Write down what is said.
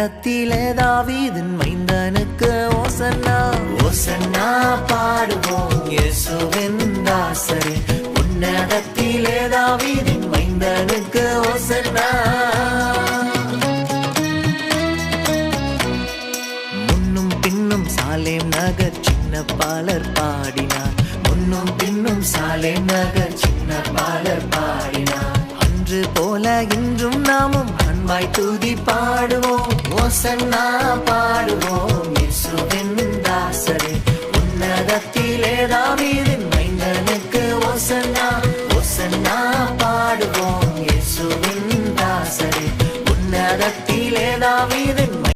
உன்னதத்திலே தாவீதின் மைந்தனுக்கு ஓசன்னா ஓசன்னா பாடுவோம் இயேசுவின் தாசரே. உன்னதத்திலே தாவீதின் மைந்தனுக்கு ஓசன்னா. முன்னும் பின்னும் சாலேம் நகர் சின்ன பாலர் பாடினார். முன்னும் பின்னும் சாலேம் நகர் சின்ன பாலர் பாடினார். அன்று போல இன்றும் நாமும் அன்பாய் துதி பாடுவோம். ஓசன்னா பாடுவோம் இயேசுவின் தாசரே. உன்னதத்திலே தாவீதின் மைந்தனுக்கு ஓசன்னா ஓசன்னா பாடுவோம் இயேசுவின் தாசரே. உன்னதத்திலே தாவீதின்